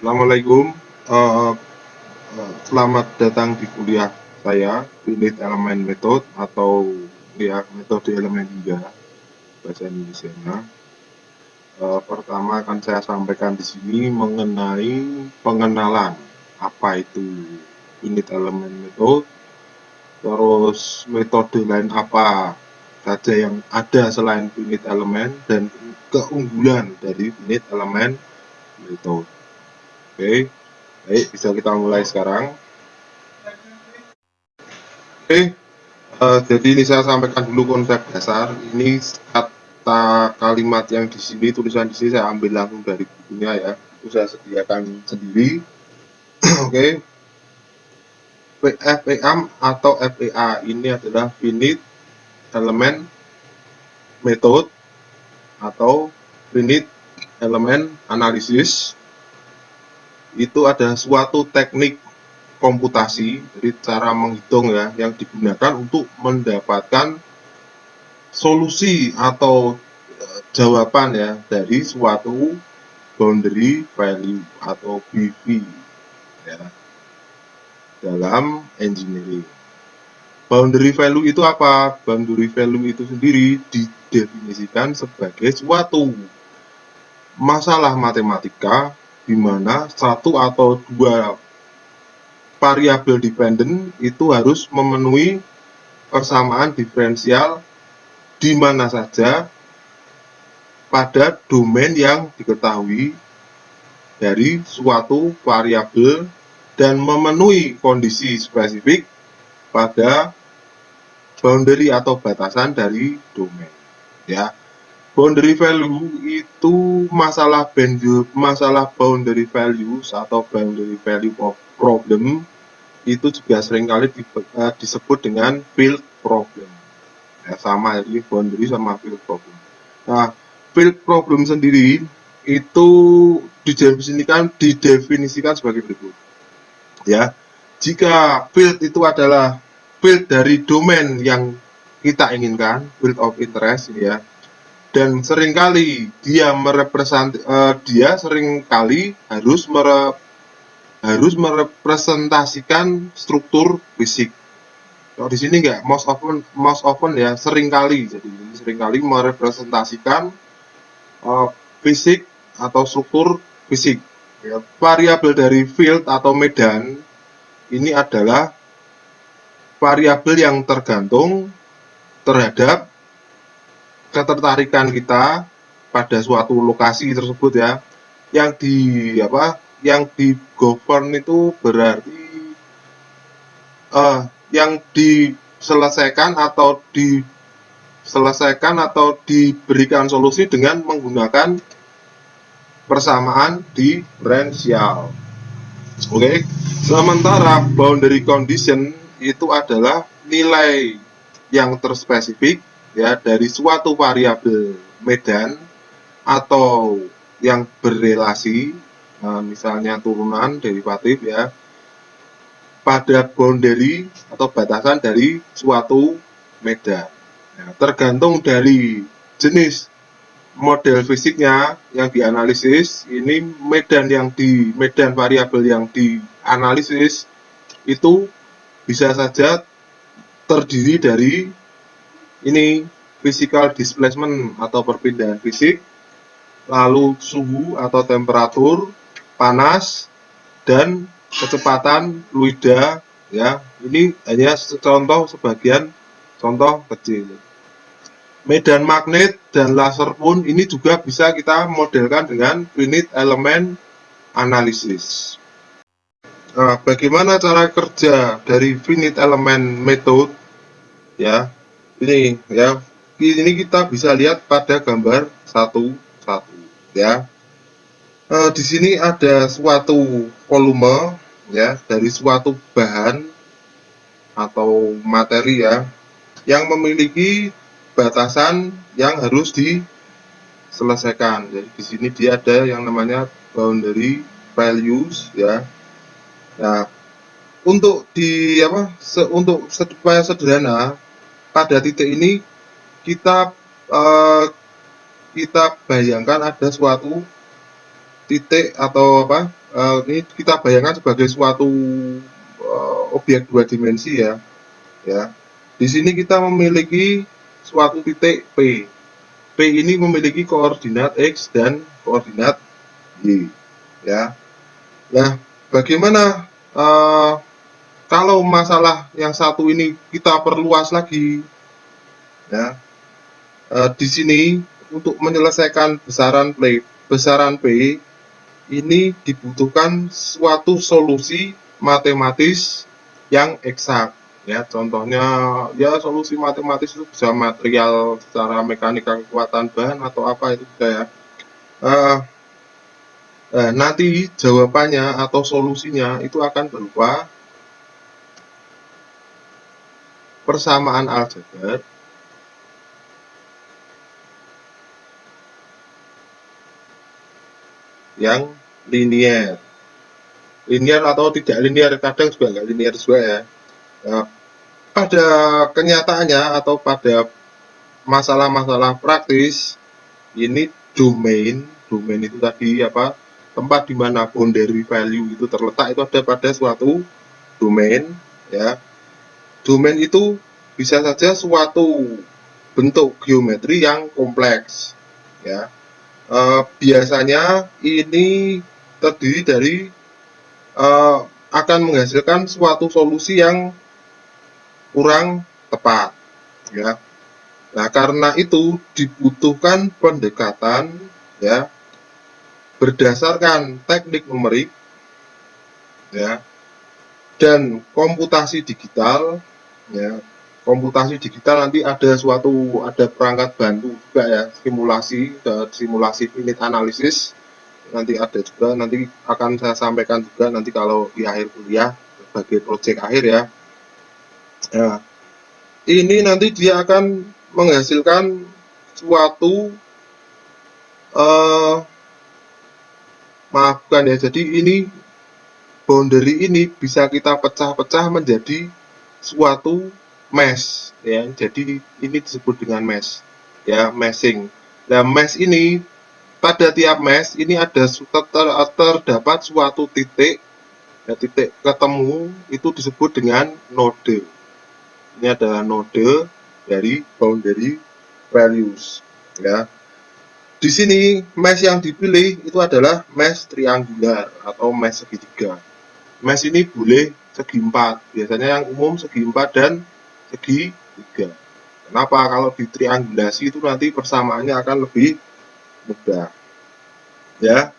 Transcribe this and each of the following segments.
Assalamualaikum. Eh, Selamat datang di kuliah saya, Finite Element Method atau ya metode elemen hingga bahasa Indonesianya. Pertama akan saya sampaikan di sini mengenai pengenalan apa itu Finite Element Method, terus metode lain apa saja yang ada selain Finite Element dan keunggulan dari Finite Element Method. Oke, baik bisa kita mulai sekarang. Oke, jadi ini saya sampaikan dulu konsep dasar. Ini kata kalimat yang di sini, tulisan di sini saya ambil langsung dari bukunya ya. Itu saya sediakan sendiri. Oke, FEM atau FEA ini adalah Finite Element Method atau Finite Element Analysis. Itu ada suatu teknik komputasi, jadi cara menghitung ya, yang digunakan untuk mendapatkan solusi atau jawaban ya dari suatu boundary value atau BV ya, dalam engineering. Boundary value itu apa? Boundary value itu sendiri didefinisikan sebagai suatu masalah matematika di mana satu atau dua variabel dependent itu harus memenuhi persamaan diferensial di mana saja pada domain yang diketahui dari suatu variabel dan memenuhi kondisi spesifik pada boundary atau batasan dari domain ya. Boundary value itu masalah boundary values atau boundary value of problem itu juga seringkali disebut dengan field problem ya, sama jadi boundary sama field problem. Nah, field problem sendiri itu didefinisikan sebagai berikut ya. Jika field itu adalah field dari domain yang kita inginkan, field of interest ya, dan seringkali dia seringkali harus merepresentasikan struktur fisik. Kalau di sini enggak, most often ya, seringkali, jadi seringkali merepresentasikan fisik atau struktur fisik ya. Variabel dari field atau medan ini adalah variabel yang tergantung terhadap ketertarikan kita pada suatu lokasi tersebut ya. Yang di govern itu berarti yang diselesaikan atau diberikan solusi dengan menggunakan persamaan diferensial. Oke, sementara boundary condition itu adalah nilai yang terspesifik ya dari suatu variabel medan atau yang berrelasi, misalnya turunan derivatif ya, pada boundary atau batasan dari suatu medan. Ya, tergantung dari jenis model fisiknya yang dianalisis, ini medan variabel yang dianalisis itu bisa saja terdiri dari ini physical displacement atau perpindahan fisik, lalu suhu atau temperatur, panas, dan kecepatan fluida ya. Ini hanya sebagian contoh kecil. Medan magnet dan laser pun ini juga bisa kita modelkan dengan finite element analysis. Nah, bagaimana cara kerja dari finite element method ya? Ini kita bisa lihat pada gambar 1 ya. Di sini ada suatu volume ya dari suatu bahan atau materi ya yang memiliki batasan yang harus diselesaikan. Jadi di sini dia ada yang namanya boundary values ya. Nah, untuk supaya sederhana pada titik ini kita kita bayangkan ada suatu titik atau Ini kita bayangkan sebagai suatu objek dua dimensi ya. Di sini kita memiliki suatu titik P. P ini memiliki koordinat X dan koordinat Y. Ya. Nah, bagaimana kalau masalah yang satu ini kita perluas lagi? Ya. Di sini untuk menyelesaikan besaran P ini dibutuhkan suatu solusi matematis yang eksak. Ya, contohnya ya solusi matematis itu bisa material secara mekanika kekuatan bahan atau apa itu juga ya. Nanti jawabannya atau solusinya itu akan berupa persamaan aljabar yang linier. Linier atau tidak linier, kadang juga nggak linier juga ya. Pada kenyataannya atau pada masalah-masalah praktis, ini domain itu tadi apa, tempat di mana boundary value itu terletak itu ada pada suatu domain ya. Domain itu bisa saja suatu bentuk geometri yang kompleks ya. Biasanya ini terdiri dari akan menghasilkan suatu solusi yang kurang tepat ya. Nah, karena itu dibutuhkan pendekatan ya berdasarkan teknik numerik ya dan komputasi digital ya. Komputasi digital nanti ada perangkat bantu juga ya, simulasi finite analysis nanti ada juga, nanti akan saya sampaikan juga nanti kalau di akhir kuliah sebagai proyek akhir ya. Nah, ini nanti dia akan menghasilkan suatu maafkan ya, jadi ini boundary ini bisa kita pecah-pecah menjadi suatu mesh ya, jadi ini disebut dengan mesh ya, meshing. Nah, mesh ini pada tiap mesh ini ada terdapat suatu titik ya, titik ketemu itu disebut dengan node. Ini adalah node dari boundary values ya. Di sini mesh yang dipilih itu adalah mesh triangular atau mesh segitiga. Mesh ini boleh segi 4, biasanya yang umum segi 4 dan segi 3. Kenapa? Kalau di triangulasi itu nanti persamaannya akan lebih mudah. Ya.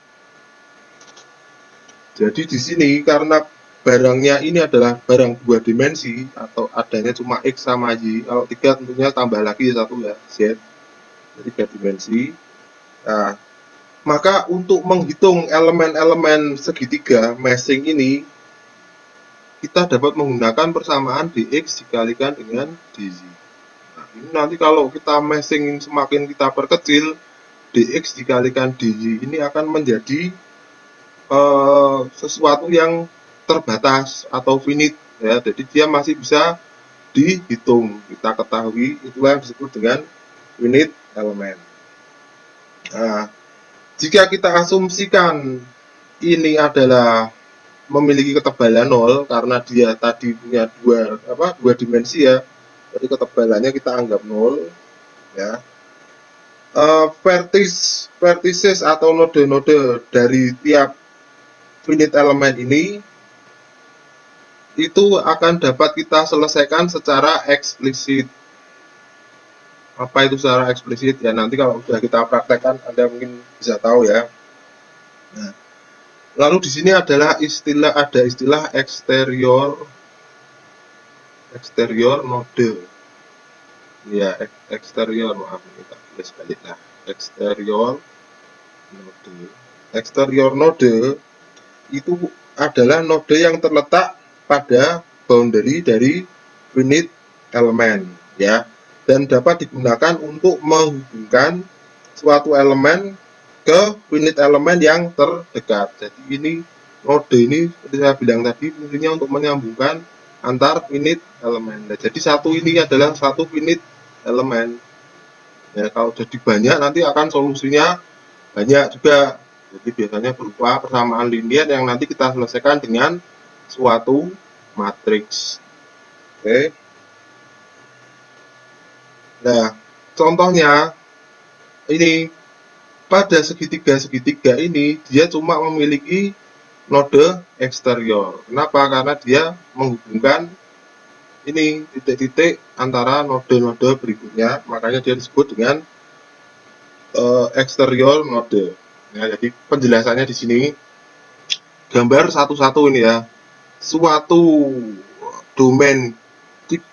Jadi di sini karena barangnya ini adalah barang dua dimensi atau adanya cuma X sama Y, kalau 3 tentunya tambah lagi satu ya, Z, 3 dimensi. Nah, maka untuk menghitung elemen-elemen segitiga meshing ini, kita dapat menggunakan persamaan dx dikalikan dengan dy. Nah, ini nanti kalau kita meshing semakin kita perkecil, dx dikalikan dy ini akan menjadi sesuatu yang terbatas atau finite ya, jadi dia masih bisa dihitung. Kita ketahui itulah yang disebut dengan finite element. Nah, jika kita asumsikan ini adalah memiliki ketebalan 0 karena dia tadi punya dua dimensi ya, jadi ketebalannya kita anggap 0 ya. Vertices atau node-node dari tiap finite element ini itu akan dapat kita selesaikan secara eksplisit. Apa itu secara eksplisit ya, nanti kalau sudah kita praktekkan Anda mungkin bisa tahu ya. Nah, lalu di sini ada istilah eksterior node. Ya, eksterior, maaf kita tulis balik lah. Eksterior node itu adalah node yang terletak pada boundary dari finite element ya, dan dapat digunakan untuk menghubungkan suatu elemen ke finite element yang terdekat. Jadi ini node ini seperti saya bilang tadi fungsinya untuk menyambungkan antar finite elemen. Nah, jadi satu ini adalah satu finite elemen. Ya, kalau jadi banyak nanti akan solusinya banyak juga Jadi biasanya berupa persamaan linier yang nanti kita selesaikan dengan suatu matriks. Oke. Nah, contohnya ini pada segitiga-segitiga ini dia cuma memiliki node eksterior. Kenapa? Karena dia menghubungkan ini titik-titik antara node-node berikutnya, makanya dia disebut dengan eksterior node. Ya, jadi penjelasannya di sini gambar satu-satu ini ya. Suatu domain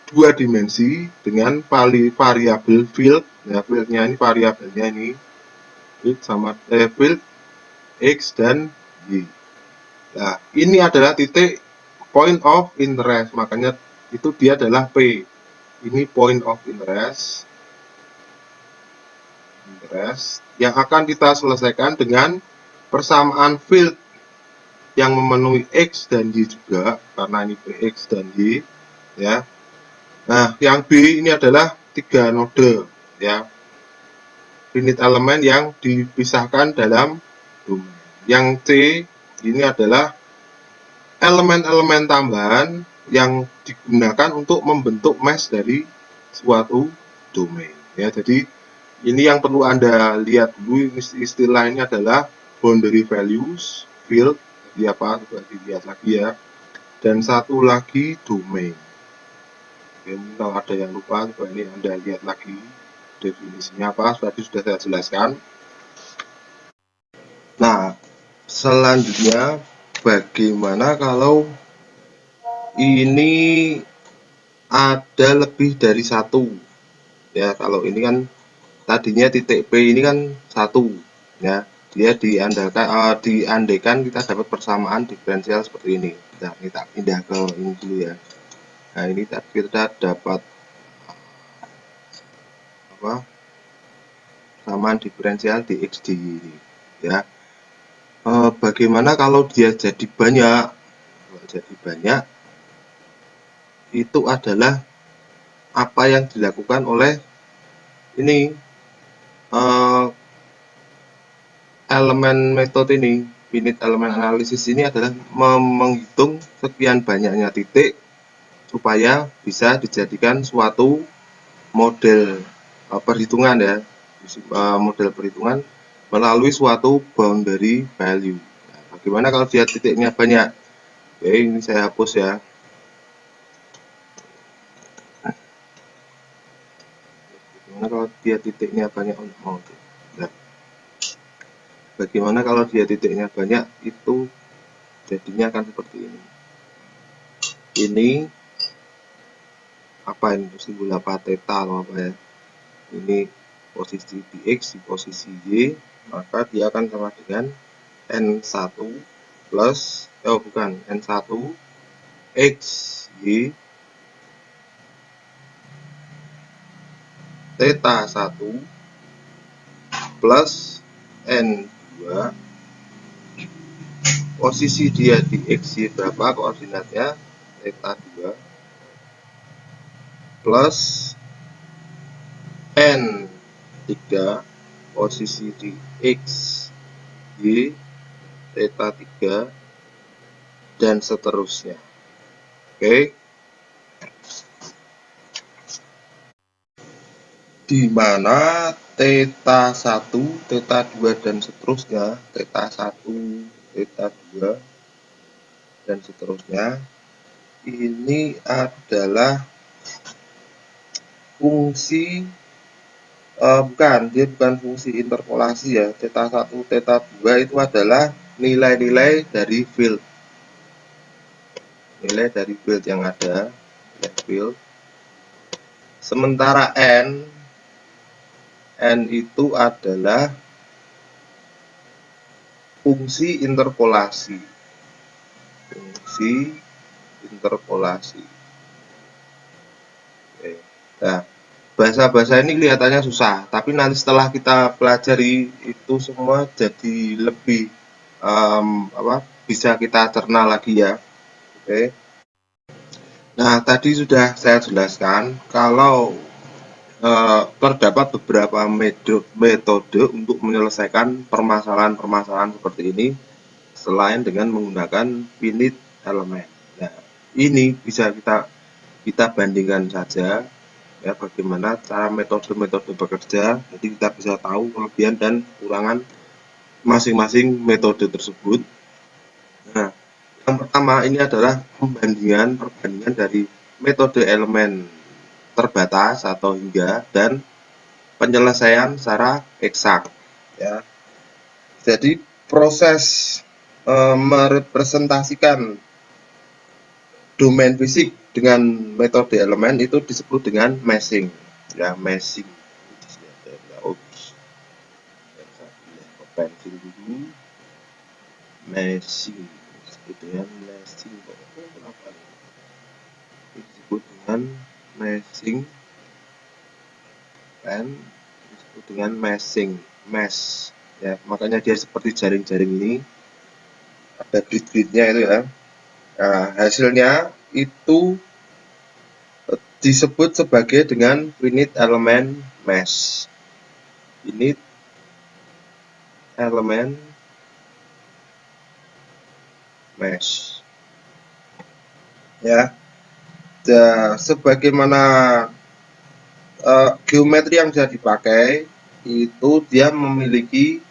dua dimensi dengan variabel field, ya fieldnya ini variabelnya ini field sama field x dan y. Nah, ini adalah titik point of interest, makanya itu dia adalah P. Ini point of interest yang akan kita selesaikan dengan persamaan field yang memenuhi x dan y juga, karena ini px dan y, ya. Nah, yang B ini adalah 3 node, ya. Finite elemen yang dipisahkan dalam domain. Yang C ini adalah elemen-elemen tambahan yang digunakan untuk membentuk mesh dari suatu domain. Ya, jadi ini yang perlu Anda lihat dulu, istilah ini adalah boundary values, field, jadi apa? Coba dilihat lagi ya. Dan satu lagi domain. Oke, kalau ada yang lupa, coba ini Anda lihat lagi definisinya apa, tadi sudah saya jelaskan. Nah, selanjutnya bagaimana kalau ini ada lebih dari satu, ya. Kalau ini kan tadinya titik P ini kan satu, ya, dia diandaikan kita dapat persamaan diferensial seperti ini. Nah, kita pindah ke ini dulu ya. Nah, ini kita dapat apa, persamaan diferensial di x dy ini, ya. Bagaimana kalau dia jadi banyak? Kalau jadi banyak, itu adalah apa yang dilakukan oleh ini elemen metode ini, finite element analysis ini adalah menghitung sekian banyaknya titik supaya bisa dijadikan suatu model perhitungan, ya, model perhitungan melalui suatu boundary value. Nah, bagaimana kalau dia titiknya banyak? Oke, ini saya hapus ya. Bagaimana kalau dia titiknya banyak? Nah, bagaimana kalau dia titiknya banyak? Itu jadinya akan seperti ini. Ini apa ini, simbol apa, theta atau apa ya? Ini posisi di x, di posisi y, maka dia akan sama dengan n1 plus n1 x y theta 1 plus n2, posisi dia di x y berapa koordinatnya, theta 2, plus n3, posisi di x y theta 3, dan seterusnya. Oke, di mana theta 1, theta 2, dan seterusnya, theta 1, theta 2, dan seterusnya, ini adalah fungsi dia bukan fungsi interpolasi ya. Theta 1, theta 2 itu adalah nilai-nilai dari field. Nilai dari field yang ada, field. Sementara n itu adalah fungsi interpolasi. Fungsi interpolasi. Oke. Nah, bahasa-bahasa ini kelihatannya susah, tapi nanti setelah kita pelajari itu semua jadi lebih bisa kita cerna lagi ya. Oke. Nah, tadi sudah saya jelaskan kalau terdapat beberapa metode untuk menyelesaikan permasalahan-permasalahan seperti ini selain dengan menggunakan finite element. Nah, ini bisa kita bandingkan saja ya bagaimana cara metode-metode bekerja. Jadi kita bisa tahu kelebihan dan kekurangan masing-masing metode tersebut. Nah, yang pertama ini adalah perbandingan dari metode elemen terbatas atau hingga dan penyelesaian secara eksak ya. Jadi proses merepresentasikan domain fisik dengan metode elemen itu disebut dengan meshing ya, meshing. Pensil dulu, meshing disebut dengan meshing. Kenapa disebut dengan meshing? Pen disebut dengan meshing, mesh ya, makanya dia seperti jaring-jaring ini, ada grid-gridnya itu ya. Nah, hasilnya itu disebut sebagai dengan finite element mesh. Finite element mesh ya. Sebagaimana geometri yang bisa dipakai itu dia memiliki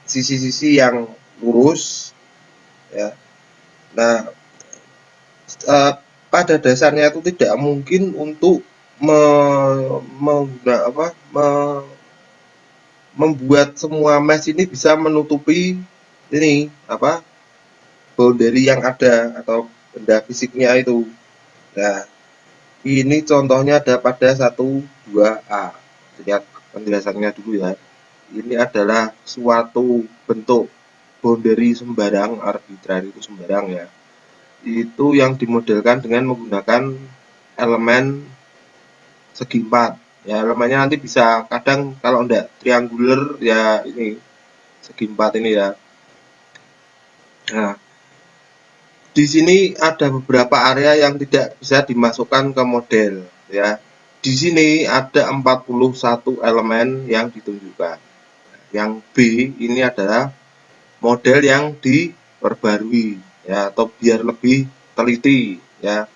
sisi-sisi yang lurus ya. Nah, pada dasarnya itu tidak mungkin untuk membuat semua mesh ini bisa menutupi ini boundary yang ada atau benda fisiknya itu. Nah, ini contohnya ada pada 1, 2A. Lihat penjelasannya dulu ya. Ini adalah suatu bentuk boundary sembarang, arbitrary itu sembarang ya. Itu yang dimodelkan dengan menggunakan elemen segi 4. Ya, elemennya nanti bisa kadang kalau enggak triangular ya ini segi 4 ini ya. Nah, di sini ada beberapa area yang tidak bisa dimasukkan ke model ya. Di sini ada 41 elemen yang ditunjukkan. Yang B ini adalah model yang diperbarui ya, atau biar lebih teliti ya.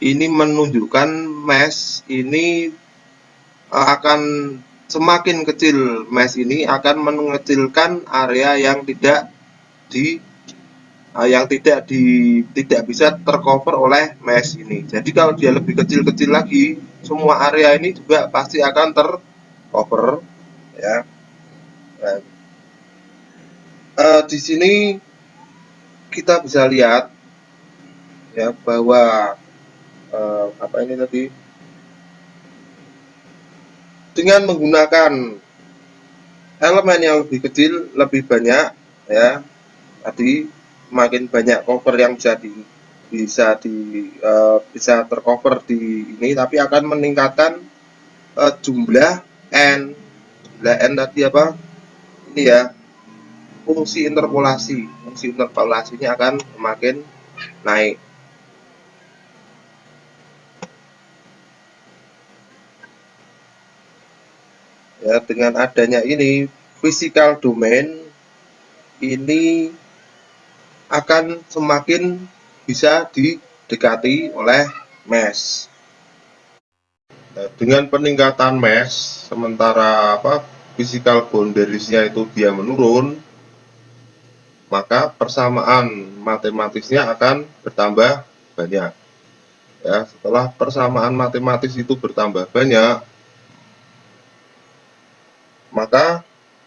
Ini menunjukkan mesh ini akan semakin kecil mesh ini akan mengecilkan area yang tidak bisa tercover oleh mesh ini. Jadi kalau dia lebih kecil-kecil lagi, semua area ini juga pasti akan tercover ya. Nah, di sini kita bisa lihat ya bahwa ini tadi dengan menggunakan elemen yang lebih kecil lebih banyak ya, tadi makin banyak cover yang bisa tercover di ini, tapi akan meningkatkan jumlah n tadi apa ini ya, fungsi interpolasinya akan semakin naik. Ya, dengan adanya ini physical domain ini akan semakin bisa didekati oleh mesh. Nah, dengan peningkatan mesh, sementara physical boundariesnya itu dia menurun, maka persamaan matematisnya akan bertambah banyak. Ya, setelah persamaan matematis itu bertambah banyak, maka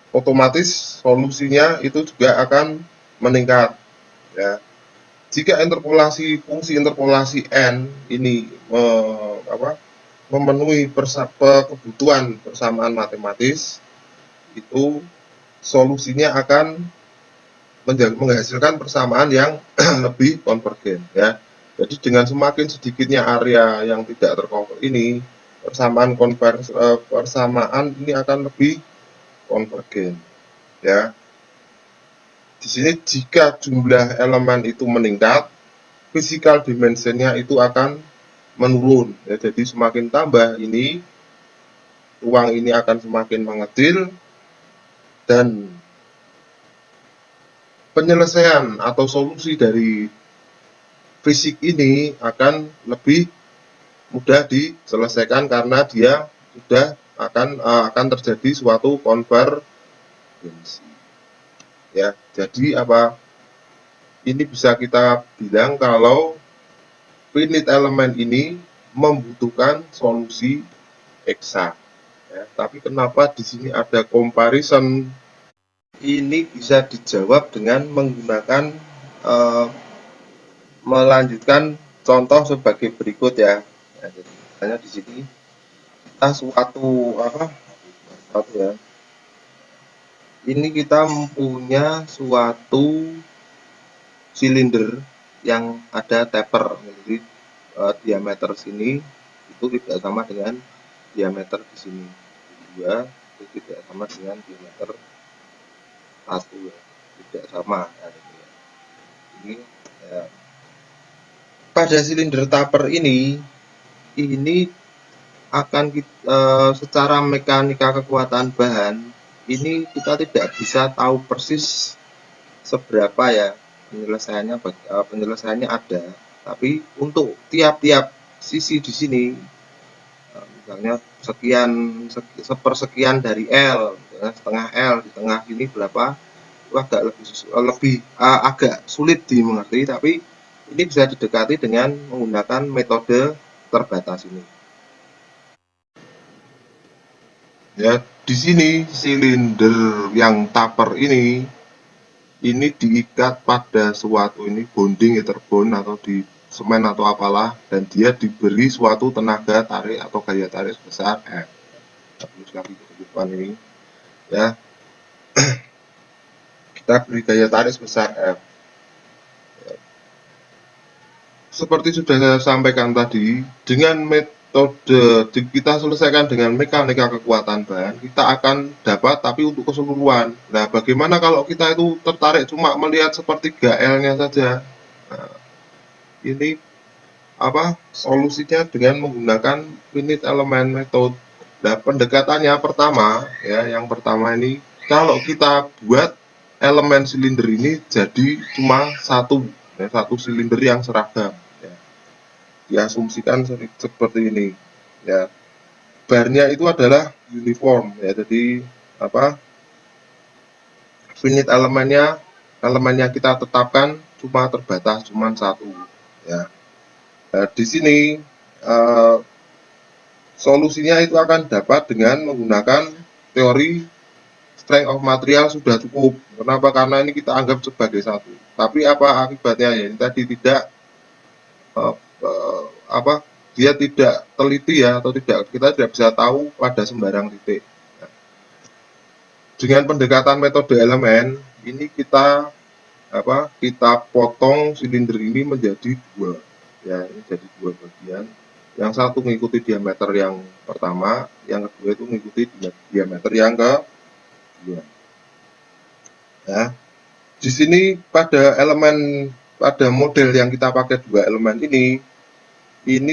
otomatis solusinya itu juga akan meningkat ya. Jika fungsi interpolasi n ini memenuhi kebutuhan persamaan matematis, itu solusinya akan menghasilkan persamaan yang lebih konvergen ya. Jadi dengan semakin sedikitnya area yang tidak tercover ini, persamaan ini akan lebih konvergen ya. Di sini jika jumlah elemen itu meningkat, physical dimensionnya itu akan menurun ya. Jadi semakin tambah ini ruang ini akan semakin mengecil, dan penyelesaian atau solusi dari fisik ini akan lebih mudah diselesaikan karena dia sudah akan terjadi suatu konvergensi. Ya, jadi apa? Ini bisa kita bilang kalau finite element ini membutuhkan solusi eksak. Ya, tapi kenapa di sini ada comparison? Ini bisa dijawab dengan menggunakan melanjutkan contoh sebagai berikut ya. Ya, jadi misalnya di sini kita suatu ya. Ini kita mempunyai suatu silinder yang ada taper, jadi diameter sini itu tidak sama dengan diameter di sini. Dua itu tidak sama dengan diameter satu ya. Tidak sama. Nah, ini ya. Pada silinder taper ini akan secara mekanika kekuatan bahan ini kita tidak bisa tahu persis seberapa ya penyelesaiannya ada, tapi untuk tiap-tiap sisi di sini misalnya sepersekian dari L, setengah L, di tengah sini berapa, itu agak sulit dimengerti, tapi ini bisa didekati dengan menggunakan metode terbatas ini. Ya, di sini silinder yang taper ini diikat pada suatu bonding interbond atau di semen atau apalah, dan dia diberi suatu tenaga tarik atau gaya tarik sebesar F. Tulis lagi ke depan ini ya. Kita beri gaya tarik sebesar F. Seperti sudah saya sampaikan tadi, dengan metode kita selesaikan dengan mekanika kekuatan bahan, kita akan dapat tapi untuk keseluruhan. Nah, bagaimana kalau kita itu tertarik cuma melihat sepertiga L-nya saja? Nah, ini solusinya dengan menggunakan finite element method. Nah, pendekatannya yang pertama ini, kalau kita buat elemen silinder ini jadi cuma satu silinder yang seragam. Diasumsikan seperti ini ya, barnya itu adalah uniform ya, jadi finite elemennya kita tetapkan cuma terbatas, cuma satu ya. Nah, di sini solusinya itu akan dapat dengan menggunakan teori strength of material sudah cukup. Kenapa? Karena ini kita anggap sebagai satu, tapi apa akibatnya ya, ini tadi tidak dia tidak teliti ya, atau kita tidak bisa tahu pada sembarang titik. Dengan pendekatan metode elemen ini kita potong silinder ini menjadi dua ya, ini jadi dua bagian. Yang satu mengikuti diameter yang pertama, yang kedua itu mengikuti diameter yang kedua ya. Di sini pada model yang kita pakai dua elemen ini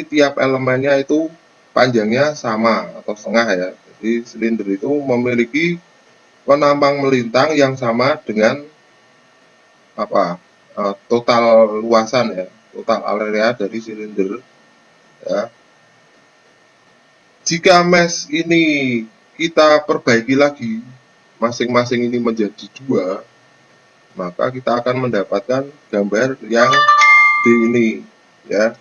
tiap elemennya itu panjangnya sama atau setengah ya. Jadi silinder itu memiliki penampang melintang yang sama dengan total luasan ya, total area dari silinder ya. Jika mesh ini kita perbaiki lagi, masing-masing ini menjadi dua, maka kita akan mendapatkan gambar yang di ini ya.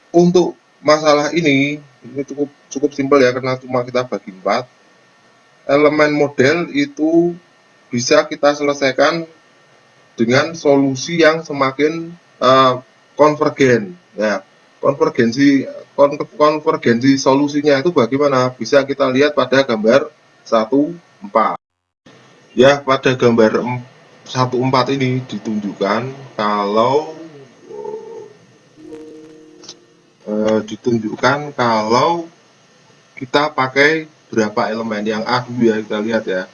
Untuk masalah ini cukup simpel ya, karena cuma kita bagi 4. Elemen model itu bisa kita selesaikan dengan solusi yang semakin konvergen ya. Konvergensi solusinya itu bagaimana? Bisa kita lihat pada gambar 1.4 ya. Pada gambar 1.4 ini ditunjukkan kalau kita pakai berapa elemen yang A dulu ya, kita lihat ya.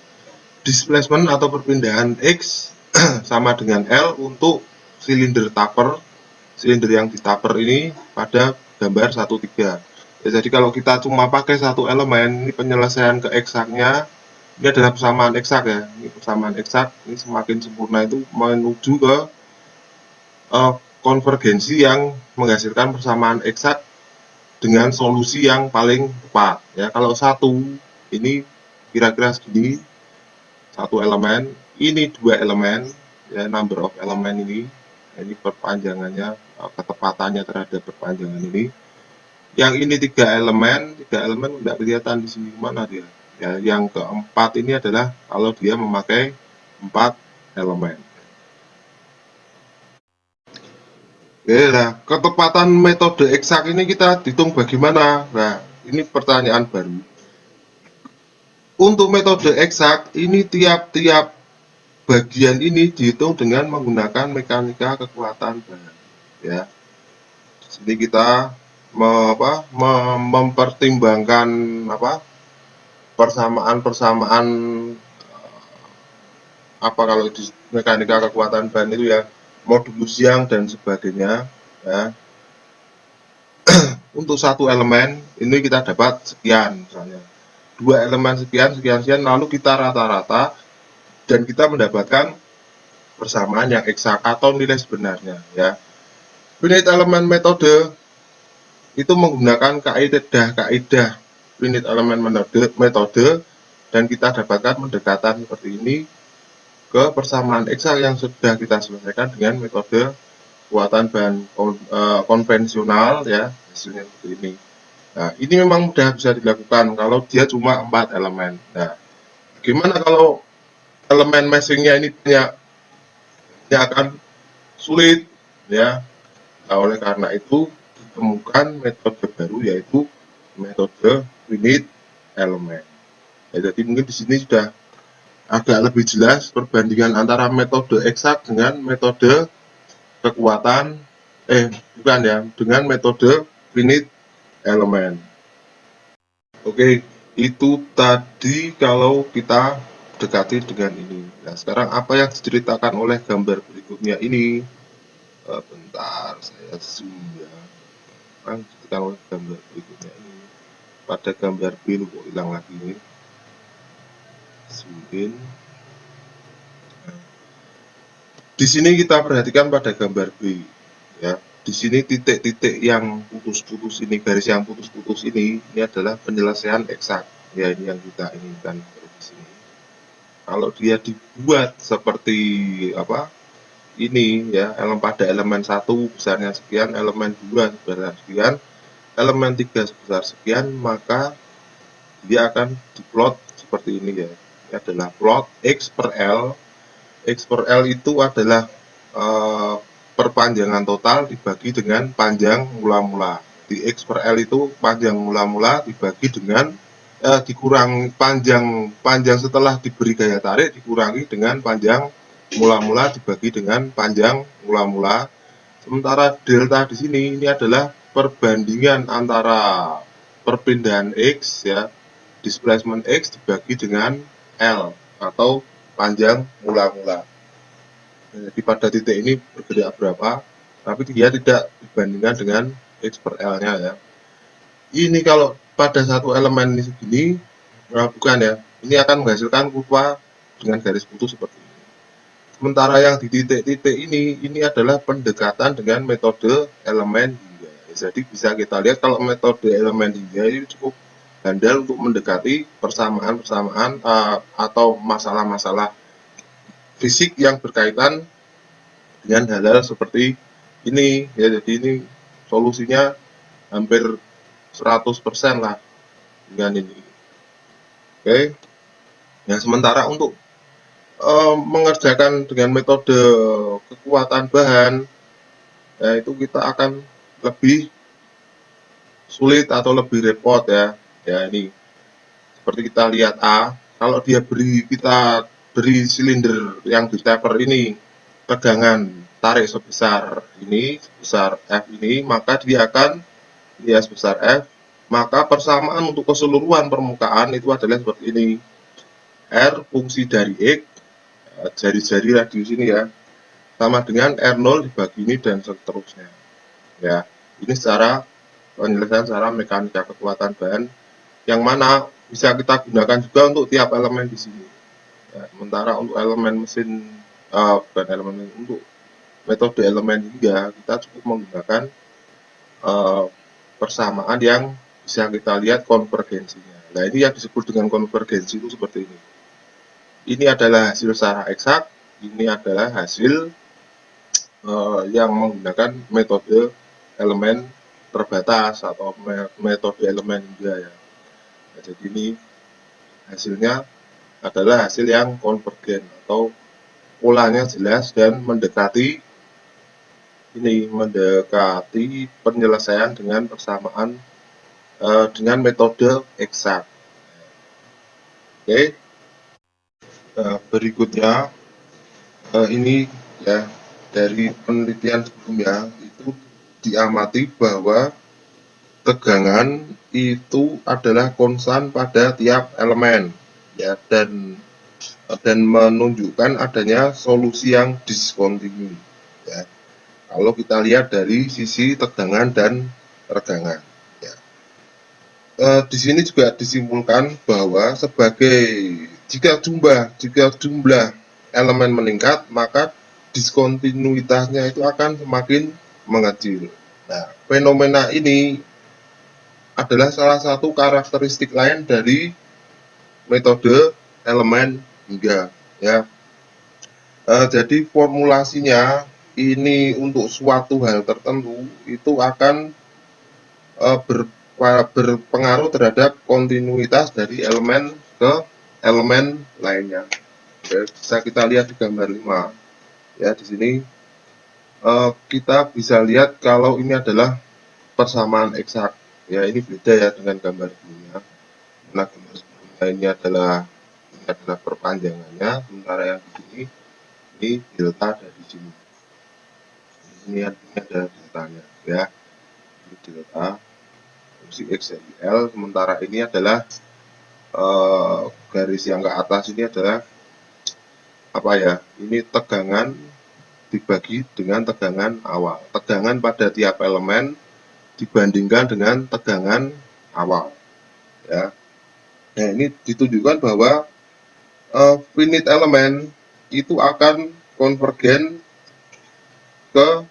Displacement atau perpindahan X sama dengan L untuk silinder taper, silinder yang ditaper ini pada gambar 1.3. Ya, jadi kalau kita cuma pakai satu elemen, ini penyelesaian ke eksaknya ini adalah persamaan eksak ya. Ini persamaan eksak, ini semakin sempurna itu menuju ke konvergensi yang menghasilkan persamaan eksak dengan solusi yang paling tepat ya. Kalau satu ini kira-kira segini, satu elemen, ini dua elemen ya, number of elemen ini perpanjangannya, ketepatannya terhadap perpanjangan ini. Yang ini tiga elemen tidak kelihatan di sini mana dia ya. Yang keempat ini adalah kalau dia memakai 4 elemen. Oke, nah ketepatan metode eksak ini kita hitung bagaimana? Nah, ini pertanyaan baru. Untuk metode eksak ini tiap-tiap bagian ini dihitung dengan menggunakan mekanika kekuatan bahan ya. Di sini kita mempertimbangkan persamaan-persamaan kalau di mekanika kekuatan bahan itu ya, modulus Young dan sebagainya ya. Untuk satu elemen ini kita dapat sekian, misalnya dua elemen sekian lalu kita rata-rata dan kita mendapatkan persamaan yang eksak atau nilai sebenarnya ya. Finite elemen metode itu menggunakan kaidah finite elemen metode dan kita dapatkan pendekatan seperti ini ke persamaan eksak yang sudah kita selesaikan dengan metode kekuatan bahan konvensional ya, hasilnya seperti ini. Nah, ini memang mudah bisa dilakukan kalau dia cuma 4 elemen. Nah, gimana kalau elemen matchingnya ini banyak? Ini akan sulit ya. Nah, oleh karena itu ditemukan metode baru yaitu metode finite element. Ya, jadi mungkin di sini sudah agak lebih jelas perbandingan antara metode eksak dengan metode kekuatan dengan metode finite element. Oke, itu tadi kalau kita dekati dengan ini. Nah, sekarang apa yang diceritakan oleh gambar berikutnya ini? Bentar, saya zoom ya. Sekarang diceritakan oleh gambar berikutnya ini. Pada gambar B lu kok hilang lagi ini. Zoom in. Nah, di sini kita perhatikan pada gambar B ya. Di sini titik-titik yang putus-putus ini, garis yang putus-putus ini adalah penyelesaian eksak. Ya, ini yang kita inginkan di sini. Kalau dia dibuat seperti ini ya, pada elemen 1 besarnya sekian, elemen 2 sebesar sekian, elemen 3 sebesar sekian, maka dia akan diplot seperti ini ya. Ini adalah plot X per L. X per L itu adalah perpanjangan total dibagi dengan panjang mula-mula. Di X per L itu panjang mula-mula dibagi dengan dikurang panjang setelah diberi gaya tarik dikurangi dengan panjang mula-mula dibagi dengan panjang mula-mula. Sementara delta di sini ini adalah perbandingan antara perpindahan X ya, displacement X dibagi dengan L atau panjang mula-mula. Jadi pada titik ini bergerak berapa, tapi dia tidak dibandingkan dengan X per L-nya ya. Ini kalau pada satu elemen ini segini, bukan ya, ini akan menghasilkan kurva dengan garis putus seperti ini. Sementara yang di titik-titik ini adalah pendekatan dengan metode elemen hingga. Jadi bisa kita lihat kalau metode elemen hingga ini cukup handal untuk mendekati persamaan-persamaan atau masalah-masalah fisik yang berkaitan dengan hal-hal seperti ini ya. Jadi ini solusinya hampir 100% lah dengan ini. Oke. Nah, sementara untuk mengerjakan dengan metode kekuatan bahan ya, itu kita akan lebih sulit atau lebih repot ya. Ya, ini seperti kita lihat A, kalau kita beri silinder yang di taper ini tegangan tarik sebesar ini, sebesar F ini, maka dia akan sebesar F, maka persamaan untuk keseluruhan permukaan itu adalah seperti ini. R fungsi dari X, jari-jari radius ini ya, sama dengan R0 dibagi ini dan seterusnya. Ya, ini secara penyelesaian secara mekanika kekuatan bahan, yang mana bisa kita gunakan juga untuk tiap elemen di sini. Ya, sementara untuk elemen mesin, bukan elemen untuk metode elemen hingga, kita cukup menggunakan persamaan yang bisa kita lihat konvergensinya. Nah, ini yang disebut dengan konvergensi itu seperti ini. Ini adalah hasil secara eksak, ini adalah hasil yang menggunakan metode elemen terbatas atau metode elemen hingga ya. Nah, jadi ini hasilnya adalah hasil yang konvergen atau polanya jelas dan mendekati penyelesaian dengan persamaan dengan metode eksak. Oke, berikutnya ini ya, dari penelitian sebelumnya itu diamati bahwa tegangan itu adalah konstan pada tiap elemen ya, dan menunjukkan adanya solusi yang diskontinu ya. Kalau kita lihat dari sisi tegangan dan regangan ya. Di sini juga disimpulkan bahwa jika jumlah elemen meningkat, maka diskontinuitasnya itu akan semakin mengecil. Nah, fenomena ini adalah salah satu karakteristik lain dari metode elemen hingga ya. Jadi formulasinya ini untuk suatu hal tertentu itu akan berpengaruh terhadap kontinuitas dari elemen ke elemen lainnya. Ya, bisa kita lihat di gambar 5 ya. Di sini kita bisa lihat kalau ini adalah persamaan eksak ya. Ini beda ya dengan gambar sebelumnya. Nah, gambar sebelumnya ini adalah perpanjangannya, sementara yang di sini ini delta dari sini. Ini ada deltanya ya. Ini delta fungsi X dari L, sementara ini adalah garis yang ke atas ini adalah apa ya, ini tegangan dibagi dengan tegangan awal, tegangan pada tiap elemen dibandingkan dengan tegangan awal ya. Nah, ini ditunjukkan bahwa finite element itu akan konvergen ke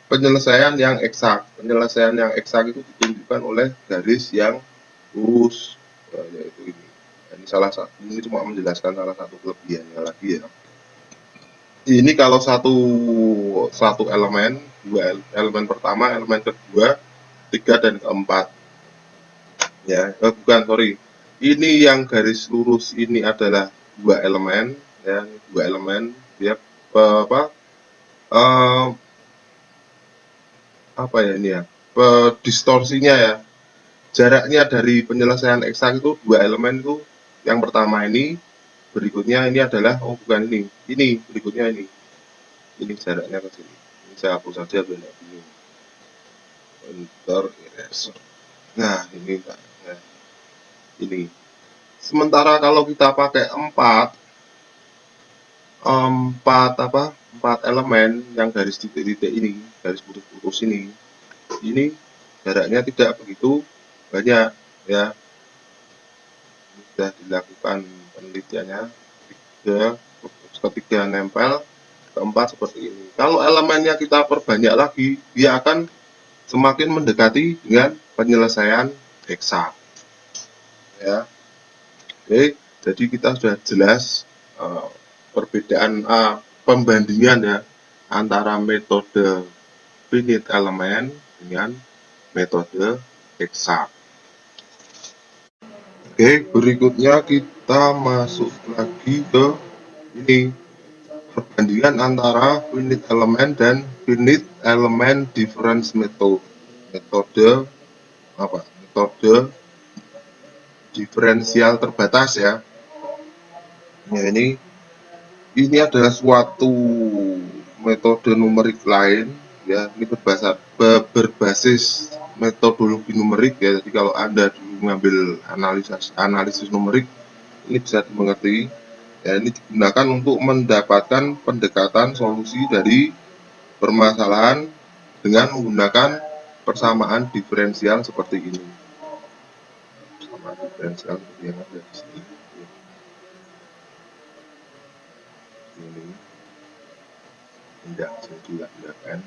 penyelesaian yang eksak. Penyelesaian yang eksak itu ditunjukkan oleh garis yang lurus, yaitu ini. Ini salah satu, ini cuma menjelaskan salah satu kelebihannya lagi ya. Ini kalau satu elemen, dua elemen pertama, elemen kedua, tiga dan keempat. Ya, bukan, sorry. Ini yang garis lurus ini adalah dua elemen, ya, dua elemen. Ya, apa ya ini ya? Distorsinya ya. Jaraknya dari penyelesaian eksak itu dua elemen itu, yang pertama ini, berikutnya ini adalah bukan ini berikutnya ini jaraknya ke sini. Ini saya hapus saja biar tidak bingung. Enter eraser. Nah, ini Pak. Nah, ini. Sementara kalau kita pakai empat elemen yang garis titik-titik ini, garis putus-putus ini jaraknya tidak begitu banyak ya. Sudah dilakukan penelitiannya, ketiga nempel, keempat seperti ini. Kalau elemennya kita perbanyak lagi, dia akan semakin mendekati dengan penyelesaian eksak ya. Oke, jadi kita sudah jelas perbedaan pembandingan ya antara metode finite element dengan metode eksak. Oke, berikutnya kita masuk lagi ke ini, perbandingan antara finite element dan finite element difference method. Metode diferensial terbatas ya. Ya, ini adalah suatu metode numerik lain ya. Ini berbasis metodologi numerik ya. Jadi kalau Anda mengambil analisis numerik, ini bisa dimengerti ya. Ini digunakan untuk mendapatkan pendekatan solusi dari permasalahan dengan menggunakan persamaan diferensial seperti ini. Persamaan diferensial seperti yang ada di sini. Ini tidak bisa dilakukan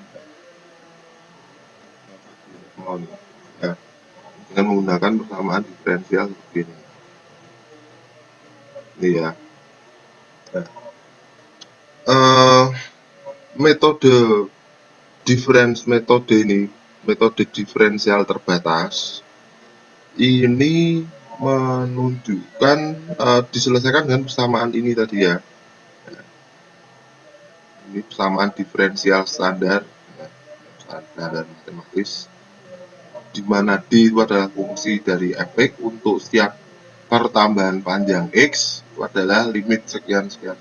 ya, dengan menggunakan persamaan diferensial seperti ini. Ini ya. Nah, metode metode diferensial terbatas ini menunjukkan diselesaikan dengan persamaan ini tadi ya. Ini persamaan diferensial standar matematis, di mana D itu adalah fungsi dari f(x) untuk setiap pertambahan panjang X itu adalah limit sekian. Nah,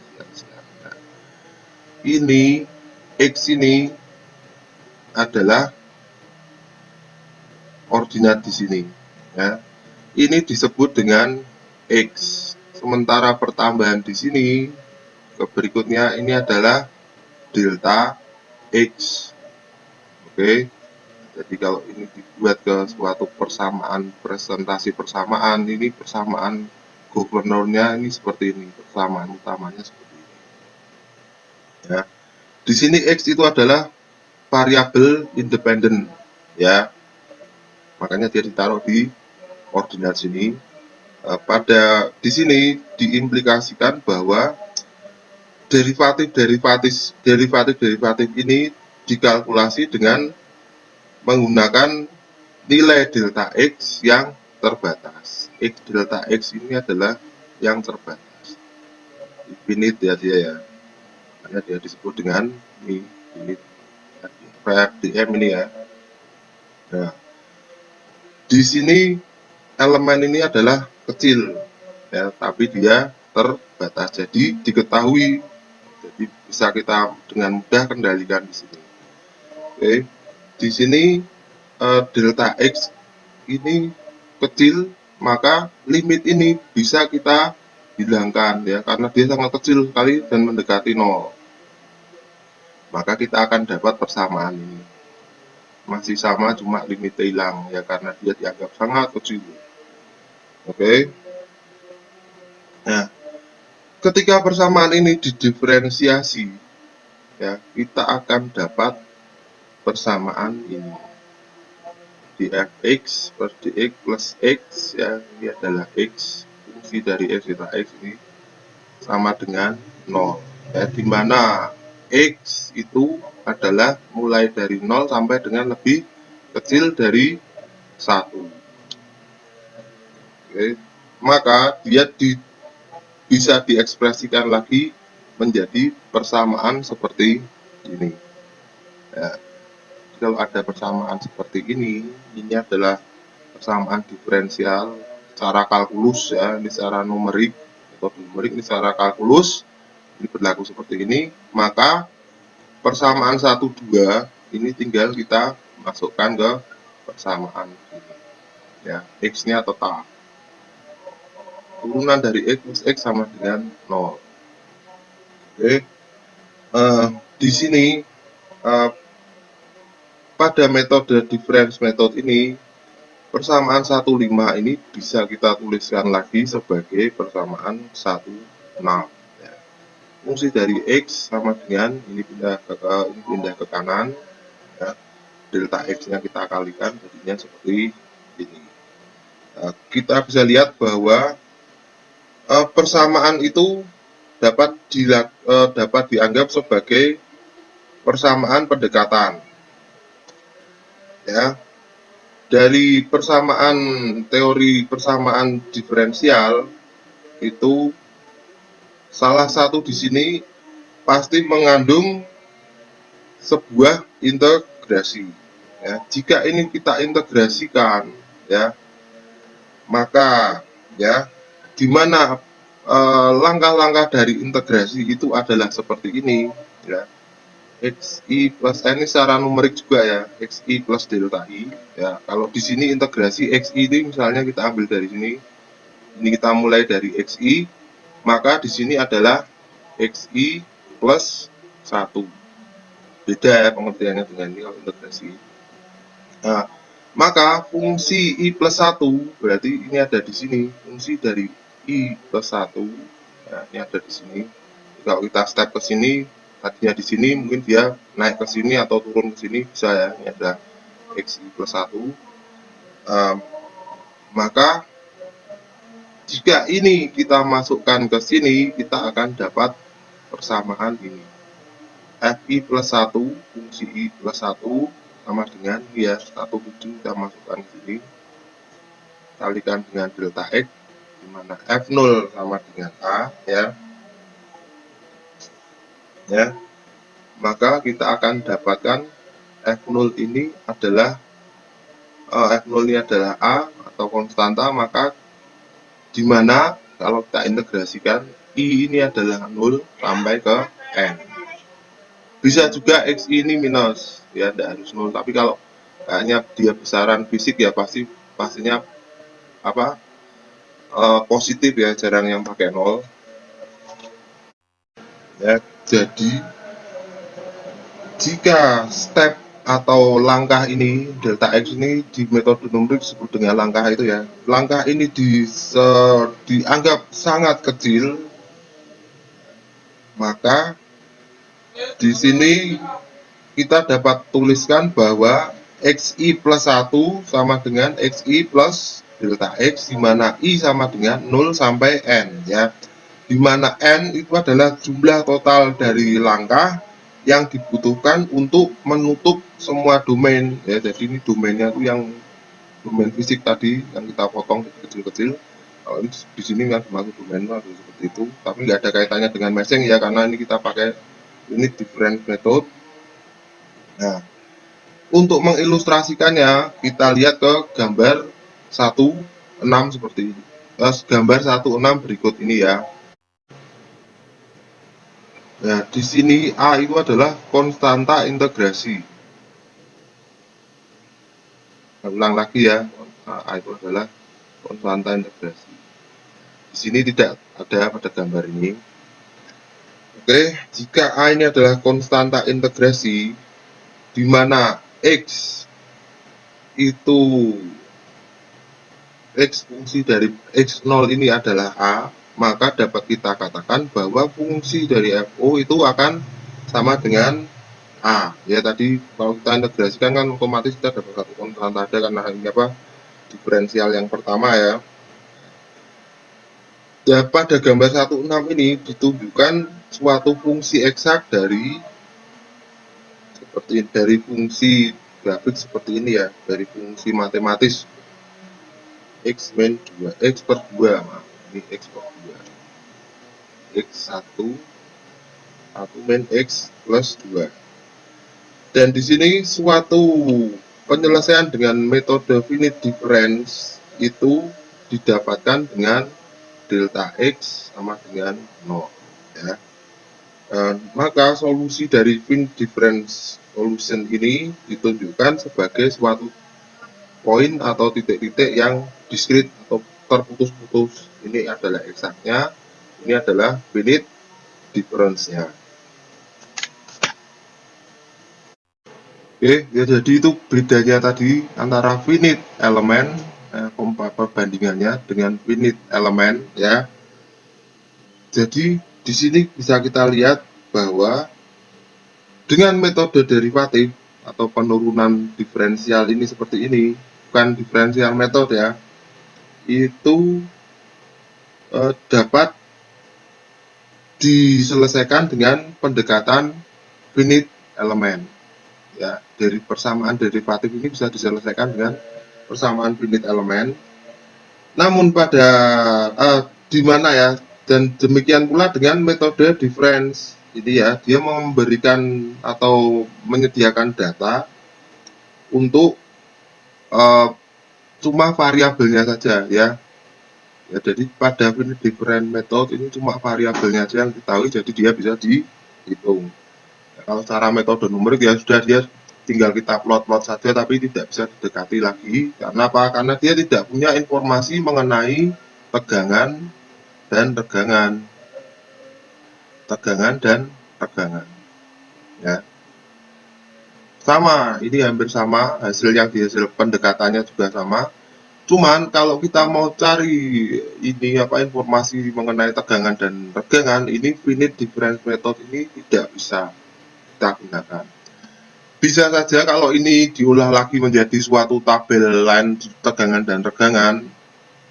ini X ini adalah ordinat di sini ya. Ini disebut dengan X, sementara pertambahan di sini ke berikutnya ini adalah delta X. Oke, jadi kalau ini dibuat ke suatu presentasi persamaan, ini persamaan governornya ini seperti ini, persamaan utamanya seperti ini ya. Di sini X itu adalah variabel independen ya, makanya dia ditaruh di ordinat sini. Di sini diimplikasikan bahwa derivatif ini dikalkulasi dengan menggunakan nilai delta X yang terbatas. Delta X ini adalah yang terbatas, infinite ya dia ya, makanya dia disebut dengan infinite PFDM ini ya. Nah, di sini elemen ini adalah kecil ya, tapi dia terbatas, jadi diketahui, jadi bisa kita dengan mudah kendalikan di sini. Oke, di sini delta X ini kecil, maka limit ini bisa kita hilangkan ya, karena dia sangat kecil sekali dan mendekati 0. Maka kita akan dapat persamaan ini. Masih sama, cuma limitnya hilang ya, karena dia dianggap sangat kecil. Oke. Nah, ketika persamaan ini didiferensiasi ya, kita akan dapat persamaan ini. Dfx per dx plus x ya, ini adalah x, fungsi dari f delta x ini sama dengan 0 ya, dimana x itu adalah mulai dari 0 sampai dengan lebih kecil dari 1. Oke, maka dia bisa diekspresikan lagi menjadi persamaan seperti ini ya. Kalau ada persamaan seperti ini adalah persamaan diferensial secara kalkulus ya, ini secara numerik atau numerik, ini secara kalkulus ini berlaku seperti ini. Maka persamaan 1, 2 ini tinggal kita masukkan ke persamaan ini ya, X nya tetap, turunan dari X plus X sama dengan 0. Oke, di sini pada metode difference method ini persamaan 1, 5 ini bisa kita tuliskan lagi sebagai persamaan 1, 6 ya. Fungsi dari X sama dengan ini pindah ke kanan ya, delta X nya kita kalikan jadinya seperti ini. Kita bisa lihat bahwa persamaan itu dapat dianggap sebagai persamaan pendekatan ya. Dari teori persamaan diferensial itu salah satu di sini pasti mengandung sebuah integrasi ya. Jika ini kita integrasikan ya, maka ya di mana langkah-langkah dari integrasi itu adalah seperti ini ya. Xi plus n ini secara numerik juga ya, Xi plus delta I ya. Kalau di sini integrasi Xi ini misalnya kita ambil dari sini, ini kita mulai dari Xi, maka di sini adalah Xi plus 1. Beda ya pengertiannya dengan ini kalau integrasi. Nah, maka fungsi I plus 1 berarti ini ada di sini, fungsi dari I plus 1, nah, ini ada di sini. Kalau kita step ke sini, tadinya di sini mungkin dia naik ke sini atau turun ke sini bisa ya. Ini ada X I plus 1. Maka jika ini kita masukkan ke sini, kita akan dapat persamaan ini. Fi plus 1, fungsi I plus 1 sama dengan ya 1/7 kita masukkan ke sini. Kalikan dengan delta X, di mana F0 sama dengan A, ya. Maka kita akan dapatkan F0 ini adalah F0 ini adalah A atau konstanta, maka di mana kalau kita integrasikan I ini adalah 0 sampai ke N. Bisa juga XI ini minus, ya tidak harus 0, tapi kalau kayaknya dia besaran fisik ya pastinya apa positif ya, jarang yang pakai 0 ya. Jadi jika step atau langkah ini delta X ini di metode numerik disebut dengan langkah itu ya, langkah ini dianggap sangat kecil, maka di sini kita dapat tuliskan bahwa XI plus 1 sama dengan XI plus delta X, di mana I sama dengan 0 sampai N ya. Di mana N itu adalah jumlah total dari langkah yang dibutuhkan untuk menutup semua domain ya. Jadi ini domainnya itu yang domain fisik tadi yang kita potong kecil-kecil. Kalau ini di sini kan dimaksud domain itu seperti itu, tapi nggak ada kaitannya dengan meshing ya, karena ini kita pakai ini different method. Nah, untuk mengilustrasikannya, kita lihat ke gambar 16 seperti ini. Gambar 16 berikut ini ya. Nah, di sini A itu adalah konstanta integrasi. Ulang lagi ya, A itu adalah konstanta integrasi. Di sini tidak ada pada gambar ini. Oke, jika A ini adalah konstanta integrasi, di mana X itu X fungsi dari X0 ini adalah A, maka dapat kita katakan bahwa fungsi dari FO itu akan sama dengan A. Ya tadi kalau kita integrasikan kan otomatis kita dapat satu konstanta ada, karena ini apa, diferensial yang pertama ya. Ya, pada gambar 16 ini ditunjukkan suatu fungsi eksak dari fungsi grafik seperti ini ya, dari fungsi matematis X min 2, X per 2, maaf, ini X per 2, X1 1 min X plus 2. Dan di sini suatu penyelesaian dengan metode finite difference itu didapatkan dengan delta X sama dengan 0 ya. Maka solusi dari finite difference solution ini ditunjukkan sebagai suatu poin atau titik-titik yang diskrit atau terputus-putus. Ini adalah eksaknya, ini adalah finite difference-nya. Oke, ya jadi itu bedanya tadi antara finite element, perbandingannya dengan finite element ya. Jadi di sini bisa kita lihat bahwa dengan metode derivatif atau penurunan diferensial ini seperti ini, bukan diferensial metode ya, itu dapat diselesaikan dengan pendekatan finite element ya. Dari persamaan derivatif ini bisa diselesaikan dengan persamaan finite element. Namun pada di mana ya, dan demikian pula dengan metode difference ini ya, dia memberikan atau menyediakan data untuk cuma variabelnya saja ya. Ya, jadi pada finite difference method ini cuma variabelnya saja yang diketahui, jadi dia bisa dihitung. Ya, kalau secara metode numerik ya sudah, dia tinggal kita plot-plot saja, tapi tidak bisa didekati lagi. Karena apa? Karena dia tidak punya informasi mengenai tegangan dan tegangan ya. Sama, ini hampir sama, hasil yang dihasil pendekatannya juga sama. Cuman kalau kita mau cari ini apa informasi mengenai tegangan dan regangan, ini finite difference method ini tidak bisa kita gunakan. Bisa saja kalau ini diolah lagi menjadi suatu tabel line tegangan dan regangan,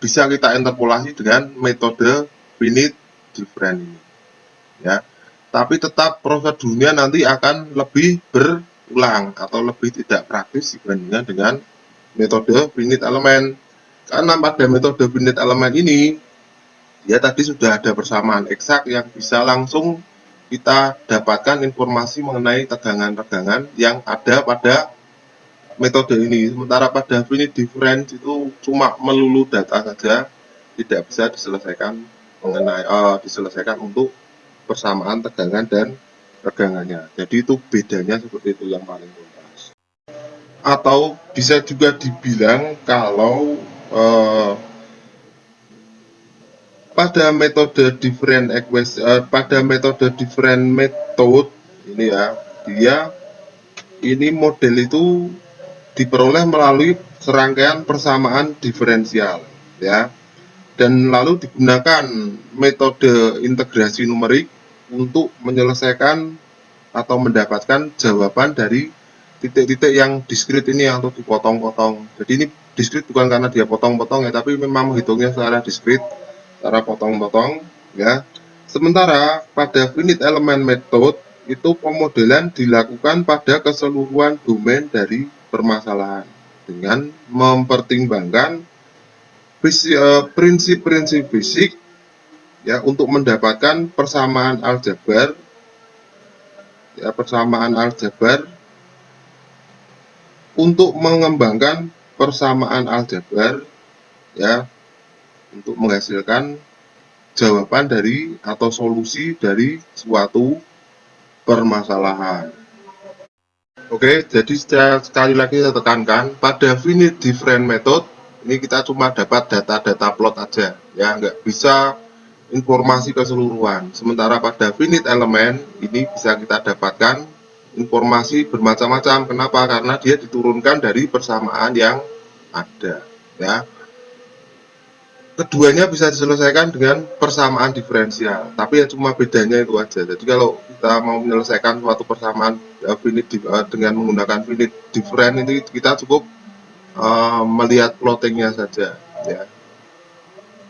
bisa kita interpolasi dengan metode finite difference ini, ya. Tapi tetap prosedurnya nanti akan lebih berulang atau lebih tidak praktis dibandingkan dengan metode finite element. Karena pada metode finite element ini, ya tadi sudah ada persamaan eksak yang bisa langsung kita dapatkan informasi mengenai tegangan-tegangan yang ada pada metode ini. Sementara pada finite difference itu cuma melulu data saja, tidak bisa diselesaikan mengenai diselesaikan untuk persamaan tegangan dan regangannya. Jadi itu bedanya seperti itu yang paling tuntas. Atau bisa juga dibilang kalau pada metode different method ini ya, dia ini model itu diperoleh melalui serangkaian persamaan diferensial, ya, dan lalu digunakan metode integrasi numerik untuk menyelesaikan atau mendapatkan jawaban dari titik-titik yang diskrit ini atau dipotong-potong. Jadi ini diskrit bukan karena dia potong-potong ya, tapi memang menghitungnya secara diskrit, secara potong-potong, ya. Sementara pada finite element method itu pemodelan dilakukan pada keseluruhan domain dari permasalahan dengan mempertimbangkan prinsip-prinsip fisik, ya, untuk mendapatkan persamaan aljabar, ya, persamaan aljabar untuk mengembangkan persamaan aljabar, ya, untuk menghasilkan jawaban dari atau solusi dari suatu permasalahan. Oke, jadi sekali lagi saya tekankan, pada finite difference method ini kita cuma dapat data-data plot aja, ya, nggak bisa informasi keseluruhan. Sementara pada finite element ini bisa kita dapatkan informasi bermacam-macam. Kenapa? Karena dia diturunkan dari persamaan yang ada, ya. Keduanya bisa diselesaikan dengan persamaan diferensial, tapi ya cuma bedanya itu aja. Jadi kalau kita mau menyelesaikan suatu persamaan dengan menggunakan finite difference ini, kita cukup melihat plottingnya saja, ya.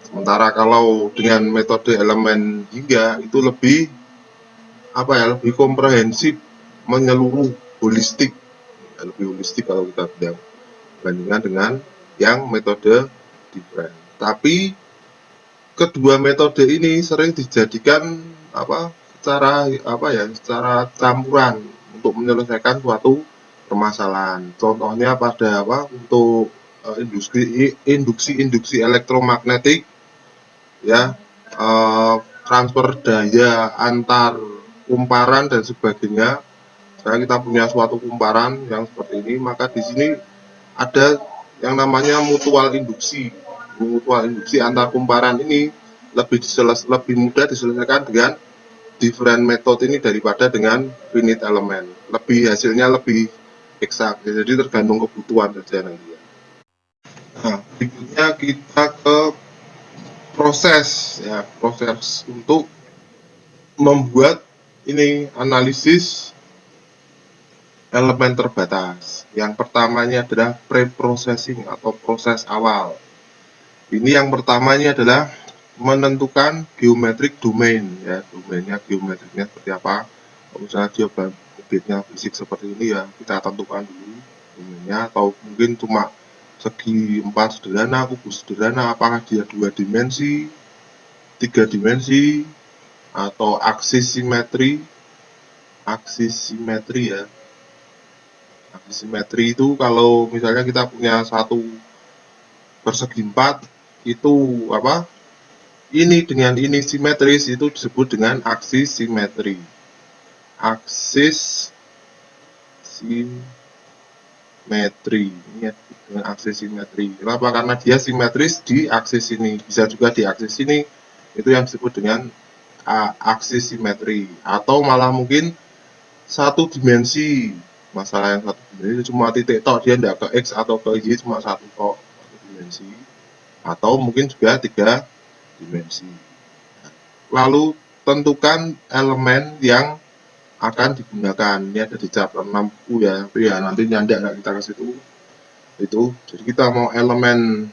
Sementara kalau dengan metode elemen hingga itu lebih apa ya, lebih komprehensif, menyeluruh, holistik, ya, lebih holistik kalau kita bilang bandingkan dengan yang metode different. Tapi kedua metode ini sering dijadikan secara campuran untuk menyelesaikan suatu permasalahan. Contohnya pada untuk induksi elektromagnetik, ya, transfer daya antar kumparan dan sebagainya. Sekarang kita punya suatu kumparan yang seperti ini, maka di sini ada yang namanya mutual induksi. Mutual induksi antar kumparan ini lebih mudah diselesaikan dengan different method ini daripada dengan finite element. Hasilnya lebih eksak. Jadi tergantung kebutuhan saja nanti ya. Nah, berikutnya kita ke proses untuk membuat ini analisis elemen terbatas. Yang pertamanya adalah pre-processing atau proses awal. Ini yang pertamanya adalah menentukan geometric domain, ya, domainnya geometriknya seperti apa. Kalau misalnya dia objeknya fisik seperti ini, ya kita tentukan dulu domainnya, atau mungkin cuma segi 4 sederhana, kubus sederhana, apakah dia 2 dimensi, 3 dimensi, atau aksis simetri ya. Aksis simetri itu kalau misalnya kita punya satu persegi 4 itu ini dengan ini simetris, itu disebut dengan aksis simetri. Aksis simetri ini ya, dengan aksis simetri. Kenapa? Karena dia simetris di aksis ini, bisa juga di aksis ini. Itu yang disebut dengan aksis simetri. Atau malah mungkin satu dimensi masalah yang satu dimensi cuma titik tok, dia tidak ke X atau ke Y, cuma satu tok, satu dimensi, atau mungkin juga 3 dimensi. Lalu tentukan elemen yang akan digunakan. Ini ada di chapter 6 buku ya, tapi ya nanti nyandak nggak kita ke situ. Itu jadi kita mau elemen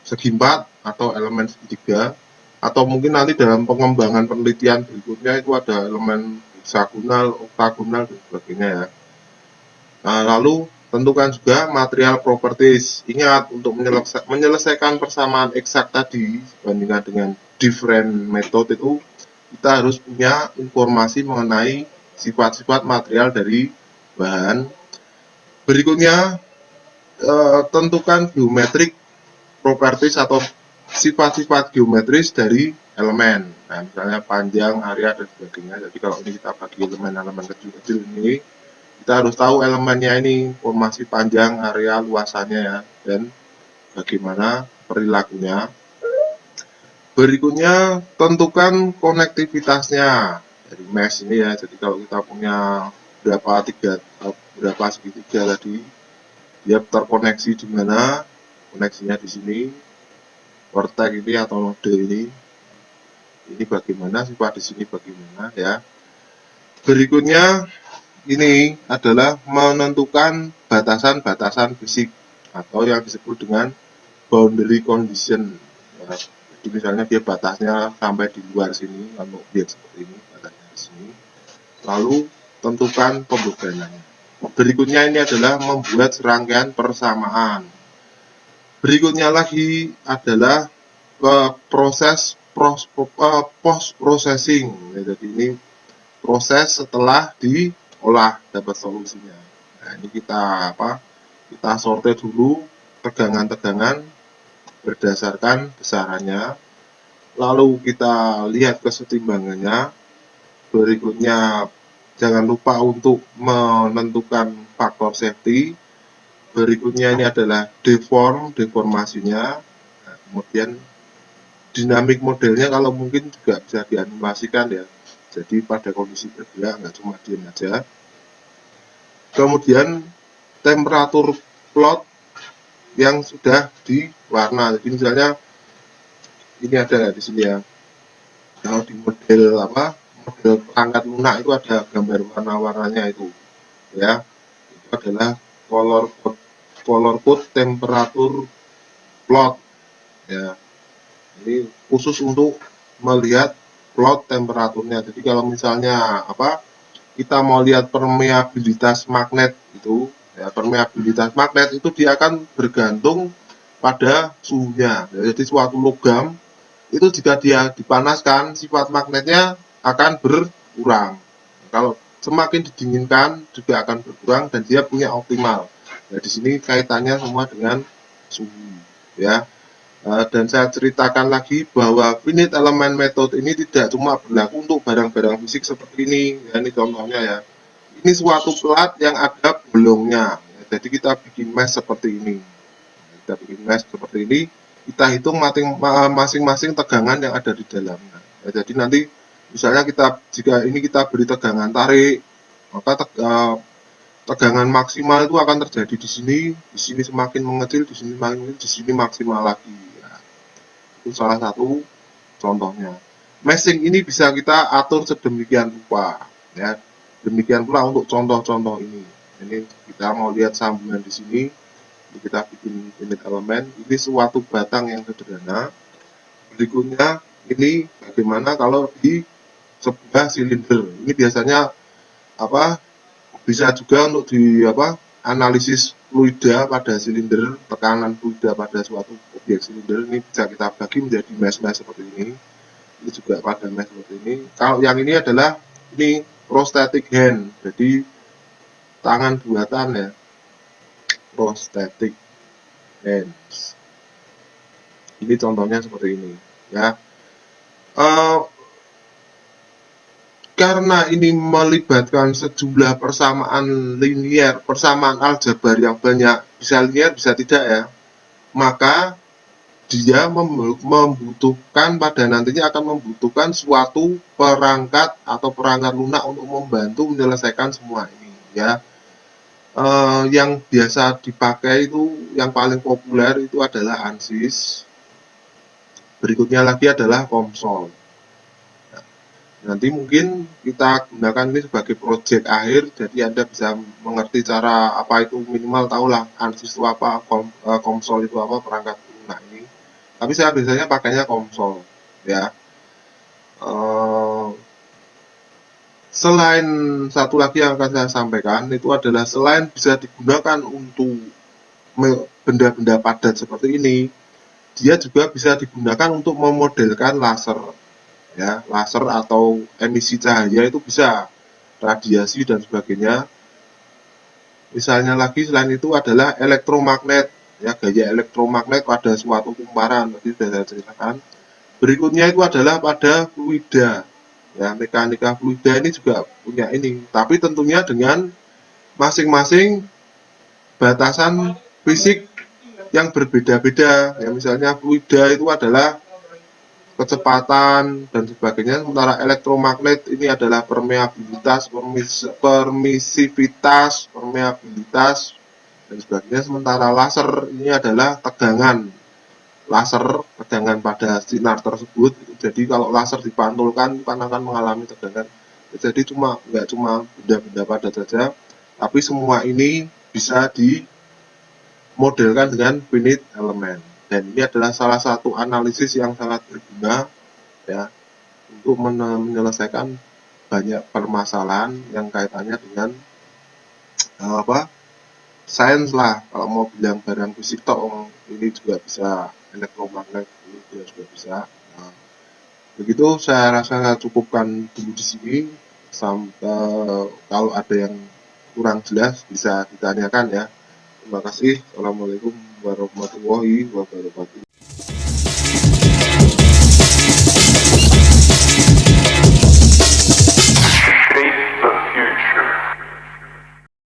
segi 4 atau elemen segitiga, atau mungkin nanti dalam pengembangan penelitian berikutnya itu ada elemen hexagonal, oktagonal, dan sebagainya ya. Nah, lalu tentukan juga material properties. Ingat, untuk menyelesaikan persamaan eksak tadi dibandingkan dengan different method itu, kita harus punya informasi mengenai sifat-sifat material dari bahan. Berikutnya, tentukan geometric properties atau sifat-sifat geometris dari elemen. Nah, misalnya panjang, area, dan sebagainya. Jadi kalau ini kita bagi elemen-elemen kecil-kecil ini, kita harus tahu elemennya ini, informasi panjang, area, luasannya ya, dan bagaimana perilakunya. Berikutnya, tentukan konektivitasnya dari mesh ini ya. Jadi kalau kita punya berapa segitiga tadi, dia terkoneksi di mana, koneksinya di sini, vertex ini atau node ini bagaimana, sifat di sini bagaimana ya. Berikutnya ini adalah menentukan batasan-batasan fisik atau yang disebut dengan boundary condition ya. Jadi misalnya dia batasnya sampai di luar sini, kalau objek seperti ini batasnya di sini, lalu tentukan pembebanannya. Berikutnya ini adalah membuat serangkaian persamaan. Berikutnya lagi adalah proses post processing ya. Jadi ini proses setelah diolah dapat solusinya. Nah, ini kita sortir dulu tegangan-tegangan berdasarkan besarannya, lalu kita lihat kesetimbangannya. Berikutnya jangan lupa untuk menentukan faktor safety. Berikutnya ini adalah deformasinya. Nah, kemudian dinamik modelnya kalau mungkin juga bisa dianimasikan ya. Jadi pada kondisi bergerak, nggak cuma diam aja. Kemudian temperatur plot yang sudah diwarna. Jadi misalnya ini ada di sini ya. Kalau di model model perangkat lunak itu ada gambar warna-warnanya itu ya. Itu adalah color code temperatur plot ya. Ini khusus untuk melihat plot temperaturnya. Jadi kalau misalnya kita mau lihat permeabilitas magnet itu ya, permeabilitas magnet itu dia akan bergantung pada suhunya. Jadi suatu logam itu jika dia dipanaskan, sifat magnetnya akan berkurang. Kalau semakin didinginkan juga akan berkurang dan dia punya optimal. Nah, di sini kaitannya semua dengan suhu ya. Dan saya ceritakan lagi bahwa finite element method ini tidak cuma berlaku untuk barang-barang fisik seperti ini ya, ini contohnya ya. Ini suatu plat yang ada bolongnya ya, jadi kita bikin mesh seperti ini. Kita hitung masing-masing tegangan yang ada di dalamnya ya. Jadi nanti misalnya jika ini kita beri tegangan tarik, maka tegangan maksimal itu akan terjadi di sini semakin mengecil, di sini semakin mengecil, di sini maksimal lagi. Itu salah satu contohnya. Meshing ini bisa kita atur sedemikian rupa ya. Demikian pula untuk contoh-contoh ini. Ini kita mau lihat sambungan di sini. Kita bikin unit elemen. Ini suatu batang yang sederhana. Berikutnya ini bagaimana kalau di sebuah silinder. Ini biasanya bisa juga untuk analisis fluida pada silinder, tekanan fluida pada suatu objek silinder. Ini bisa kita bagi menjadi mesh-mesh seperti ini. Ini juga pada mesh seperti ini. Kalau yang ini adalah prosthetic hand, jadi tangan buatan ya, prosthetic hands. Ini contohnya seperti ini ya. Karena ini melibatkan sejumlah persamaan linier, persamaan aljabar yang banyak, bisa linear bisa tidak ya, maka dia membutuhkan pada nantinya akan membutuhkan suatu perangkat atau perangkat lunak untuk membantu menyelesaikan semua ini ya. Yang biasa dipakai itu yang paling populer itu adalah ANSYS, berikutnya lagi adalah COMSOL. Nanti mungkin kita gunakan ini sebagai project akhir, jadi Anda bisa mengerti cara apa itu, minimal tahulah ANSYS itu apa, COMSOL itu apa, perangkat lunak ini. Tapi saya biasanya pakainya COMSOL, ya. Selain satu lagi yang akan saya sampaikan itu adalah selain bisa digunakan untuk benda-benda padat seperti ini, dia juga bisa digunakan untuk memodelkan laser, ya, laser atau emisi cahaya itu bisa, radiasi dan sebagainya. Misalnya lagi selain itu adalah elektromagnet, ya, gaya elektromagnet pada suatu kumparan tadi sudah saya ceritakan. Berikutnya itu adalah pada fluida, ya, mekanika fluida ini juga punya ini, tapi tentunya dengan masing-masing batasan fisik yang berbeda-beda, ya. Misalnya fluida itu adalah kecepatan dan sebagainya, sementara elektromagnet ini adalah permeabilitas, permisivitas, permeabilitas dan sebagainya, sementara laser ini adalah tegangan laser, tegangan pada sinar tersebut. Jadi kalau laser dipantulkan kan akan mengalami tegangan. Jadi nggak cuma benda-benda padat saja, tapi semua ini bisa dimodelkan dengan finite element. Dan ini adalah salah satu analisis yang sangat berguna, ya, untuk menyelesaikan banyak permasalahan yang kaitannya dengan apa, sains lah. Kalau mau bilang barang fisik tok, ini juga bisa elektromagnet, ini juga bisa. Nah, begitu saya rasa saya cukupkan dulu di sini. Sampai kalau ada yang kurang jelas bisa ditanyakan, ya. Terima kasih. Assalamualaikum warahmatullahi wabarakatuh.